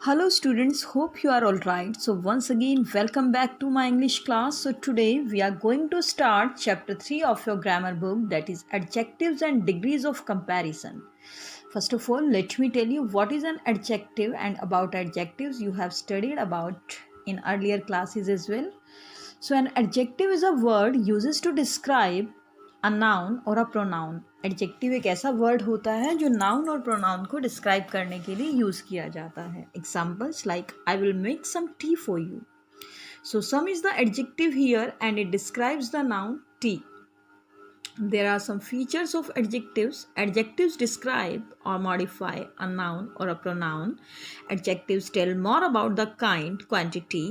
Hello students, hope you are all right. So once again, welcome back to my English class. So today we are going to start chapter 3 of your grammar book, that is adjectives and degrees of comparison. First of all, let me tell you what is an adjective, and about adjectives you have studied about in earlier classes as well. So an adjective is a word used to describe a noun or a pronoun. Adjective एक ऐसा word होता है जो noun और pronoun को describe करने के लिए यूज़ किया जाता है. Examples like I will make some tea for you. So some is the adjective here and it describes the noun tea. There are some features of adjectives. Adjectives describe or modify a noun or a pronoun. Adjectives tell more about the kind, quantity,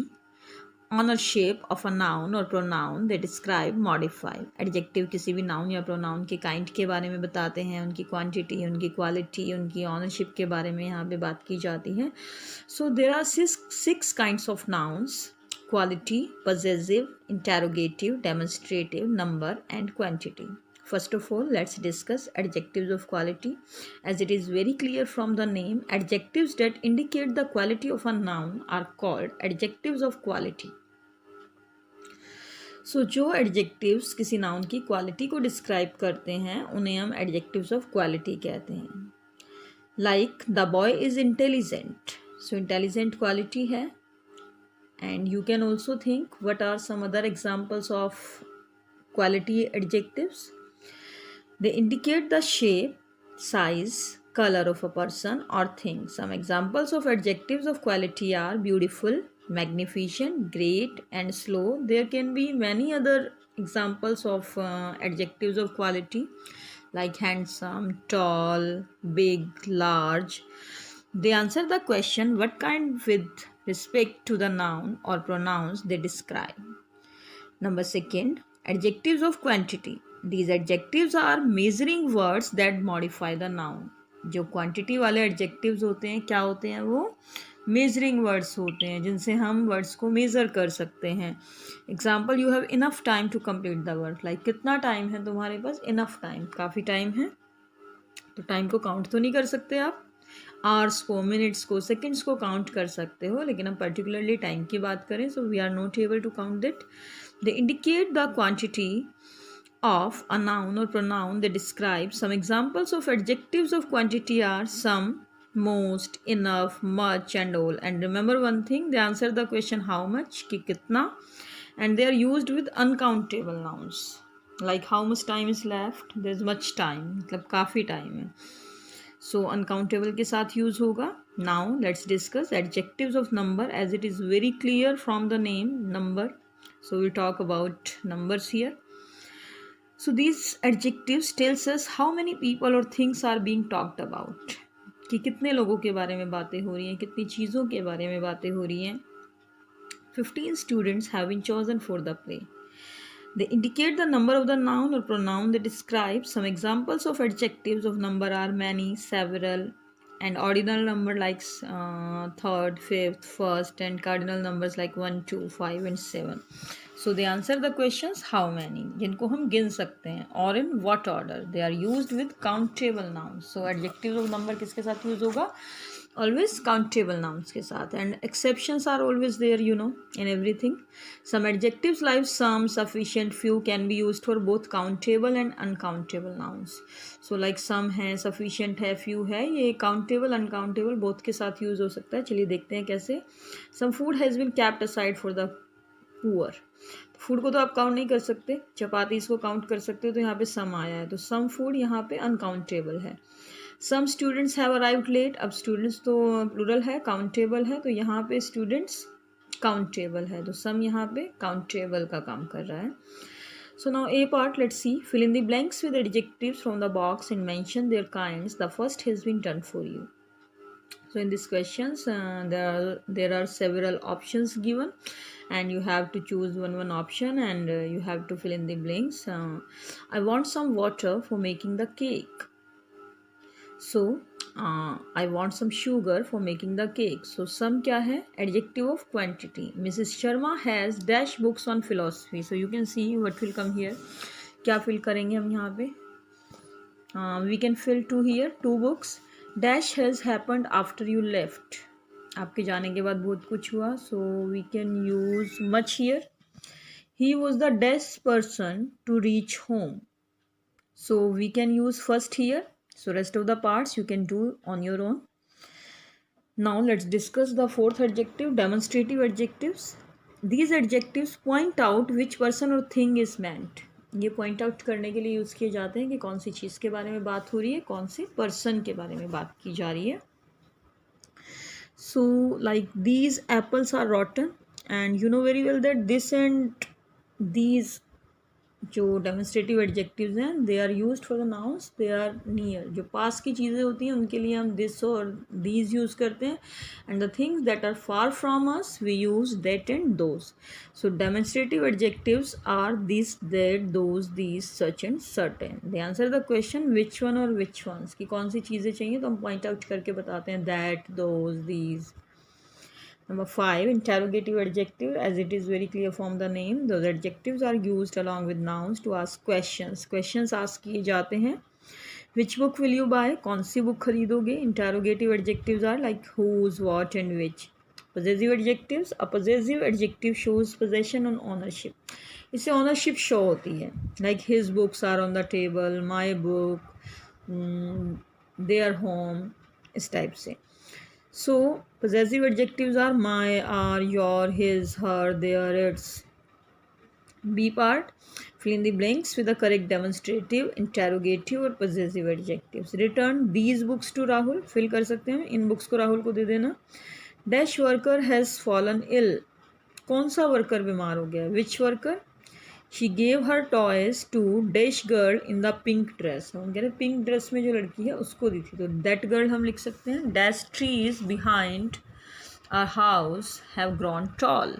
ownership of a noun और pronoun. They describe modify. Adjective किसी भी noun या pronoun के kind के बारे में बताते हैं, उनकी क्वांटिटी, उनकी क्वालिटी, उनकी ऑनरशिप के बारे में यहाँ पे बात की जाती है. So there are six kinds of nouns: quality, possessive, interrogative, demonstrative, number and quantity. First of all, let's discuss adjectives of quality. As it is very clear from the name, adjectives that indicate the quality of a noun are called adjectives of quality. सो जो adjectives किसी noun की quality को describe करते हैं उन्हें हम adjectives of quality कहते हैं. Like the boy is intelligent. So intelligent quality है. And you can also think what are some other examples of quality adjectives. They indicate the shape, size, color of a person or thing. Some examples of adjectives of quality are beautiful, magnificent, great and slow. There can be many other examples of adjectives of quality like handsome, tall, big, large. They answer the question what kind with respect to the noun or pronouns they describe. Number second, adjectives of quantity. These adjectives are measuring words that modify the noun. जो quantity वाले adjectives होते हैं क्या होते हैं? वो measuring words होते हैं जिनसे हम वर्ड्स को मेज़र कर सकते हैं. Example, you have enough time to complete the work. Like कितना टाइम है तुम्हारे पास? इनफ टाइम, काफ़ी टाइम है. तो टाइम को काउंट तो नहीं कर सकते आप. आवर्स को, मिनट्स को, सेकेंड्स को काउंट कर सकते हो, लेकिन हम पर्टिकुलरली टाइम की बात करें so we are not able to count that. They indicate the quantity of a noun or pronoun. They describe. Some examples of adjectives of quantity are some, most, enough, much and all. And remember one thing, they answer the question how much, कि कितना. And they are used with uncountable nouns. Like how much time is left, there is much time, मतलब काफ़ी time है. So uncountable के साथ use होगा. Now let's discuss adjectives of number, as it is very clear from the name number. So we'll talk about numbers here. So these adjectives tells us how many people or things are being talked about. कि कितने लोगों के बारे में बातें हो रही हैं, कितनी चीज़ों के बारे में बातें हो रही हैं. 15 students have been chosen for the play. They indicate the number of the noun or pronoun they describe. Some examples of adjectives of number are many, several, and ordinal number like third, fifth, first, and cardinal numbers like 1, 2, 5 and 7. So they answer the questions how many, जिनको हम गिन सकते हैं, or in what order. They are used with countable nouns. So adjectives of number किसके साथ use होगा? Always countable nouns के साथ. And exceptions are always there, you know, in everything. Some adjectives like some, sufficient, few can be used for both countable and uncountable nouns. So like some है, sufficient है, few है, ये countable, uncountable both के साथ use हो सकता है. चलिए देखते हैं कैसे. Some food has been kept aside for the poor. Food को तो आप काउंट नहीं कर सकते. चपाती इसको काउंट कर सकते हो, तो यहाँ पे सम आया है, तो सम फूड यहाँ पे अनकाउंटेबल है. Some students have arrived late. अब स्टूडेंट्स तो प्लूरल है, काउंटेबल है, तो यहाँ पे स्टूडेंट्स काउंटेबल है, तो सम यहाँ पे काउंटेबल का काम कर रहा है. So now A part, let's see. Fill in the blanks with adjectives from the box and mention their kinds. The first has been done for you. So in these questions there are several options given and you have to choose one option and you have to fill in the blanks. I want some water for making the cake. So I want some sugar for making the cake. So some क्या है? Adjective of quantity. Mrs. Sharma has dash books on philosophy. So you can see what will come here. क्या fill करेंगे हम यहाँ पे? We can fill two here, two books. Dash has happened after you left. आपके जाने के बाद बहुत कुछ हुआ, so we can use much here. He was the best person to reach home. So we can use first here. So rest of the parts you can do on your own. Now let's discuss the fourth adjective, demonstrative adjectives. These adjectives point out which person or thing is meant. ये point out करने के लिए use किए जाते हैं कि कौन सी चीज़ के बारे में बात हो रही है, कौन से पर्सन के बारे में बात की जा रही है. So like these apples are rotten, and you know very well that this and these जो डेमोन्स्ट्रेटिव एडजेक्टिव्स हैं they are used for the nouns, they are near. जो पास की चीज़ें होती हैं उनके लिए हम दिस और दीज यूज़ करते हैं, and the things that are far from us we use that and those. So demonstrative adjectives are this, that, those, these, such and certain. They answer the question which one or which once, की कौन सी चीज़ें चाहिए तो हम point out करके बताते हैं that, those, these. Number 5, interrogative adjective. As it is very clear from the name, those adjectives are used along with nouns to ask questions. Questions ask किए जाते हैं. Which book will you buy? कौन सी book खरीदोगे? Interrogative adjectives are like whose, what and which. Possessive adjectives. A possessive adjective shows possession and ownership. इससे ownership show होती है. Like his books are on the table, my book, their home, इस type से. So possessive adjectives are my, are, your, his, her, their, its. B part, fill in the blanks with the correct demonstrative, interrogative और possessive adjectives. Return these books to Rahul. fill कर सकते हैं, इन books को राहुल को दे देना. Dash worker has fallen ill. कौन सा worker बीमार हो गया? Which worker? She gave her toys to dash girl in the pink dress. हम कह रहे हैं पिंक ड्रेस में जो लड़की है उसको दी थी, तो that girl हम लिख सकते हैं. Dash trees behind our house have grown tall.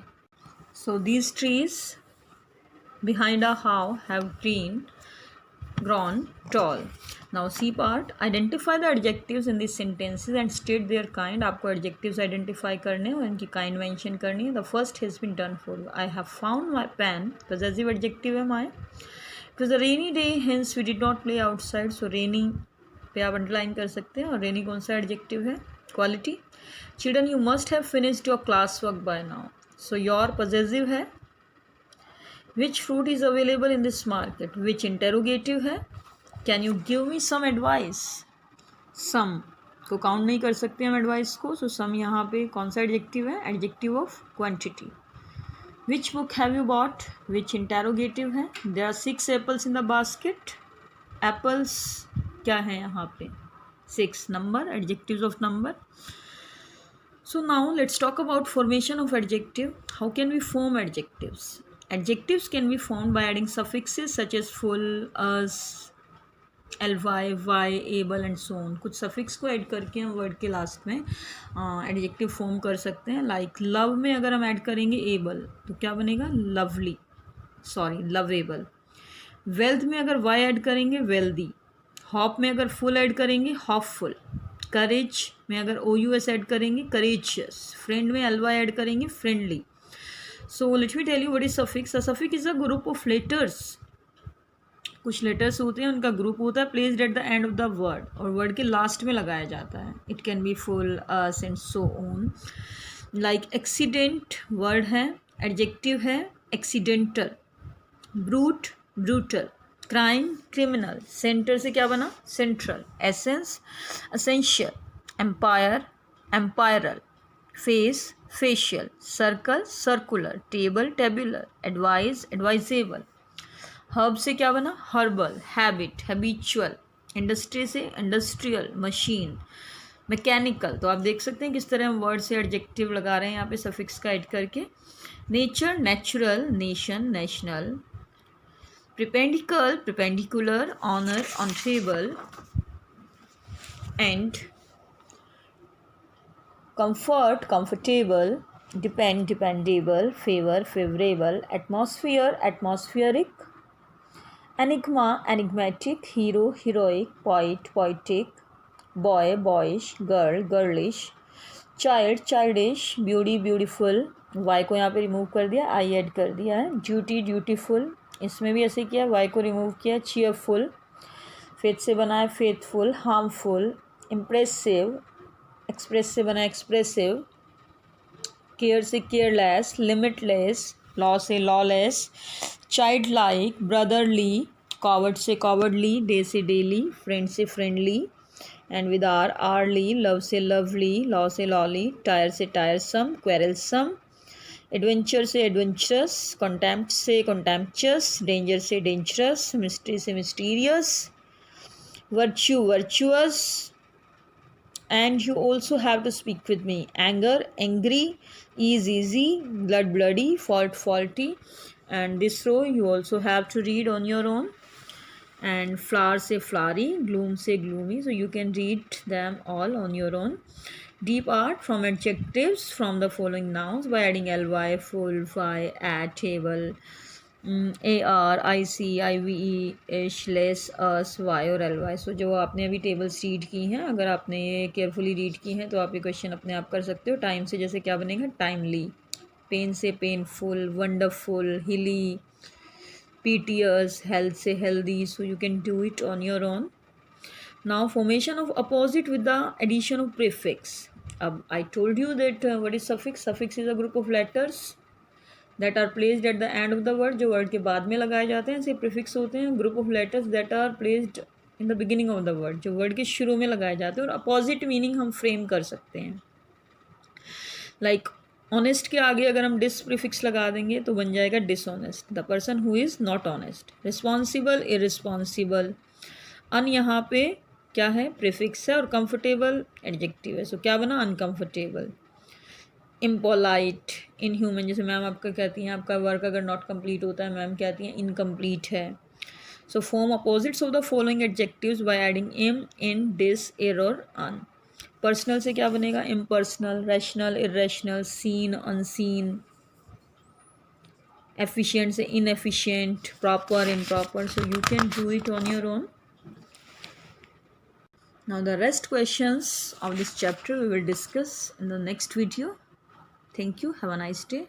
So these trees behind our house have grown tall. Now C part, identify the adjectives in these sentences and state their kind. आपको adjectives identify करने और इनकी kind mention करनी है. The first has been done for you. I have found my pen. Possessive adjective है my. It was a rainy day, hence we did not play outside. So rainy पे आप underline कर सकते हैं. और rainy कौन सा adjective है? Quality. Children, you must have finished your classwork by now. So your possessive है. Which fruit is available in this market? Which interrogative है. Can you give me some advice? Some को count नहीं कर सकते हम advice को, सो सम यहाँ पे कौन सा एडजेक्टिव है? Adjective of quantity. Which book have you bought? Which interrogative है. There are 6 apples in the basket. Apples क्या है यहाँ पे? 6. Number, adjectives of number. So now let's talk about formation of adjective. How can we form adjectives? Adjectives can be formed by adding suffixes such as full, us, ly, y, able and so on. कुछ suffix को add करके हम word के last में adjective form कर सकते हैं. Like love में अगर हम ऐड करेंगे एबल तो क्या बनेगा? Lovely, sorry lovable. वेल्थ में अगर वाई ऐड करेंगे वेल्दी. हॉप में अगर फुल ऐड करेंगे हॉपफुल. करेज में अगर ओ यू एस ऐड करेंगे करेजियस. फ्रेंड में एल वाई ऐड करेंगे friendly. So let me tell you what is suffix. A suffix is a group of letters. कुछ letters होते हैं उनका ग्रुप होता है placed at the end of the word, और वर्ड के लास्ट में लगाया जाता है. It can be full, us and so on. Like accident word है, एडजेक्टिव है accidental. Brute, brutal. Crime, criminal. Centre से क्या बना? Central. Essence, essential. Empire, imperial. Face, facial. Circle, circular. Table, tabular. Advice, advisable. Herb से क्या बना? Herbal. Habit, habitual. Industry से industrial, machine. Mechanical. तो आप देख सकते हैं किस तरह हम वर्ड से एडजेक्टिव लगा रहे हैं यहाँ पे सफिक्स का ऐड करके. Nature, natural. Nation, national. Perpendicle, perpendicular. Honour, honourable. And comfort, comfortable. Depend, dependable. Favour, favourable. Atmosphere, atmospheric. Enigma, enigmatic. Hero, heroic. Poet, poetic. Boy, boyish. Girl, girlish. Child, childish. Beauty, beautiful. Y को यहाँ पे remove कर दिया, I add कर दिया है. Duty, dutiful. इसमें भी ऐसे किया, वाई को रिमूव किया. चीयरफुल. फेथ से बना है फेथफुल. हार्मफुल. इम्प्रेसिव. एक्सप्रेस से बना एक्सप्रेसिव. केयर से केयरलेस, लिमिटलेस, लॉ से lawless, childlike, brotherly, coward से कॉवर्डली, डे से डेली, फ्रेंड से friendly, and with R early, love से लवली, लॉ से लॉली, टायर से टायरसम, क्वेरलसम, एडवेंचर से एडवेंचरस, कॉन्टेम्प्ट से कॉन्टेम्पचस, डेंजर से डेंजरस, मिस्ट्री से mysterious, virtue virtuous, and you also have to speak with me. Anger, angry, ease, easy, blood, bloody, fault, faulty, and this row you also have to read on your own. And flower say flowery, gloom say gloomy, so you can read them all on your own. Deep art from adjectives from the following nouns by adding ly, full, fi, at, table, AR, IC, IVE, ish, less, us, y और ly. सो जो आपने अभी tables read की हैं, अगर आपने ये carefully read की हैं तो आप ये क्वेश्चन अपने आप कर सकते हो. टाइम से जैसे क्या बनेगा, टाइमली. पेन से पेनफुल, वंडरफुल, हिली, piteous, health से healthy, so you can do it on your own. Now formation of opposite with the addition of prefix. I told you that what is suffix? Suffix is a group of letters that are placed at the end of the word, जो word के बाद में लगाए जाते हैं. ऐसे prefix होते हैं group of letters that are placed in the beginning of the word, जो word के शुरू में लगाए जाते हैं. और opposite meaning हम frame कर सकते हैं. Like ऑनेस्ट के आगे अगर हम डिस प्रीफिक्स लगा देंगे तो बन जाएगा dishonest, the person who is not honest. Responsible, irresponsible. Un यहाँ पे क्या है, प्रीफिक्स है, और कंफर्टेबल एडजेक्टिव है. सो क्या बना, अनकंफर्टेबल. इम्पोलाइट, इनह्यूमन, जैसे मैम आपका कहती हैं आपका वर्क अगर नॉट कंप्लीट होता है, मैम कहती हैं इनकम्प्लीट है. So form opposites of the following adjectives by adding इम, इन, डिस, एर और अन. पर्सनल से क्या बनेगा, impersonal, rational, irrational, seen, unseen. Efficient से inefficient, proper, improper. So you can do it on your own. Now the rest questions of this chapter we will discuss in the next video. Thank you. Have a nice day.